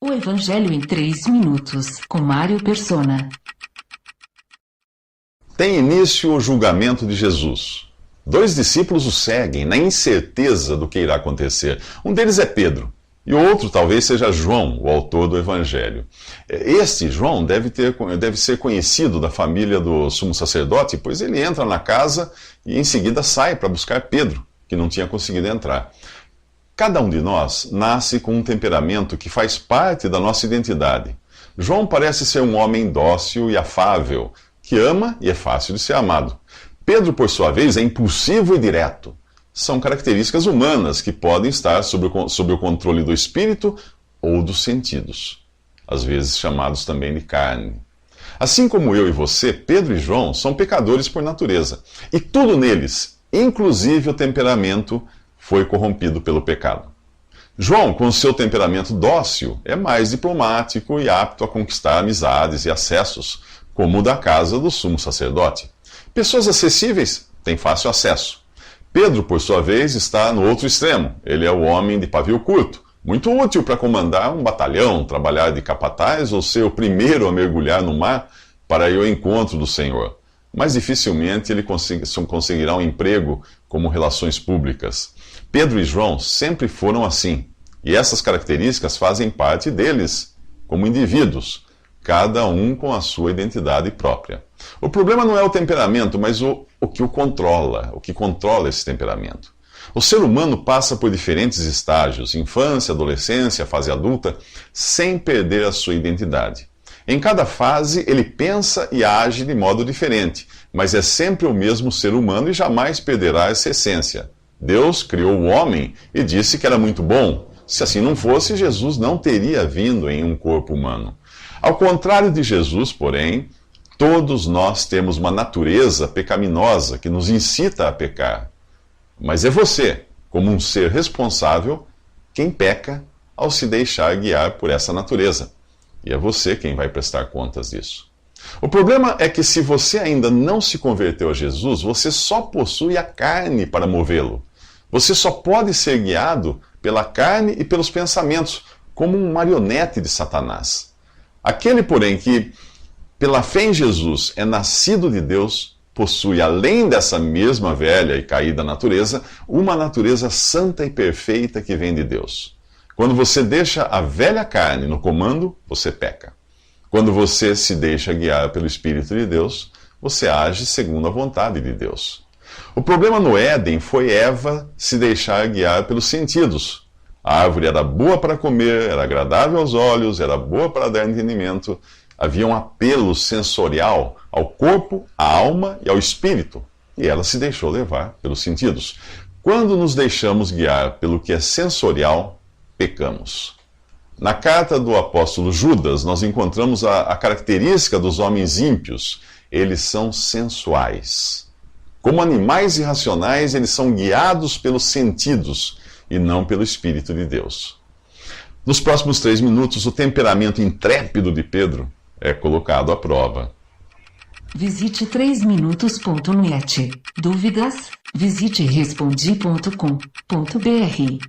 O Evangelho em 3 minutos, com Mário Persona. Tem início o julgamento de Jesus. 2 discípulos o seguem, na incerteza do que irá acontecer. Um deles é Pedro, e o outro talvez seja João, o autor do Evangelho. Este, João, deve ser conhecido da família do sumo sacerdote, pois ele entra na casa e em seguida sai para buscar Pedro, que não tinha conseguido entrar. Cada um de nós nasce com um temperamento que faz parte da nossa identidade. João parece ser um homem dócil e afável, que ama e é fácil de ser amado. Pedro, por sua vez, é impulsivo e direto. São características humanas que podem estar sob o controle do espírito ou dos sentidos, às vezes chamados também de carne. Assim como eu e você, Pedro e João são pecadores por natureza. E tudo neles, inclusive o temperamento, foi corrompido pelo pecado. João, com seu temperamento dócil, é mais diplomático e apto a conquistar amizades e acessos, como o da casa do sumo sacerdote. Pessoas acessíveis têm fácil acesso. Pedro, por sua vez, está no outro extremo. Ele é o homem de pavio curto, muito útil para comandar um batalhão, trabalhar de capataz ou ser o primeiro a mergulhar no mar para ir ao encontro do Senhor. Mas dificilmente ele conseguirá um emprego como relações públicas. Pedro e João sempre foram assim, e essas características fazem parte deles como indivíduos, cada um com a sua identidade própria. O problema não é o temperamento, mas o que o controla esse temperamento. O ser humano passa por diferentes estágios, infância, adolescência, fase adulta, sem perder a sua identidade. Em cada fase, ele pensa e age de modo diferente, mas é sempre o mesmo ser humano e jamais perderá essa essência. Deus criou o homem e disse que era muito bom. Se assim não fosse, Jesus não teria vindo em um corpo humano. Ao contrário de Jesus, porém, todos nós temos uma natureza pecaminosa que nos incita a pecar. Mas é você, como um ser responsável, quem peca ao se deixar guiar por essa natureza. E é você quem vai prestar contas disso. O problema é que se você ainda não se converteu a Jesus, você só possui a carne para movê-lo. Você só pode ser guiado pela carne e pelos pensamentos, como um marionete de Satanás. Aquele, porém, que pela fé em Jesus é nascido de Deus, possui, além dessa mesma velha e caída natureza, uma natureza santa e perfeita que vem de Deus. Quando você deixa a velha carne no comando, você peca. Quando você se deixa guiar pelo Espírito de Deus, você age segundo a vontade de Deus. O problema no Éden foi Eva se deixar guiar pelos sentidos. A árvore era boa para comer, era agradável aos olhos, era boa para dar entendimento. Havia um apelo sensorial ao corpo, à alma e ao espírito. E ela se deixou levar pelos sentidos. Quando nos deixamos guiar pelo que é sensorial, pecamos. Na carta do apóstolo Judas, nós encontramos a característica dos homens ímpios. Eles são sensuais. Como animais irracionais, eles são guiados pelos sentidos e não pelo Espírito de Deus. Nos próximos 3 minutos, o temperamento intrépido de Pedro é colocado à prova. Visite 3minutos.net. Dúvidas? Visite respondi.com.br.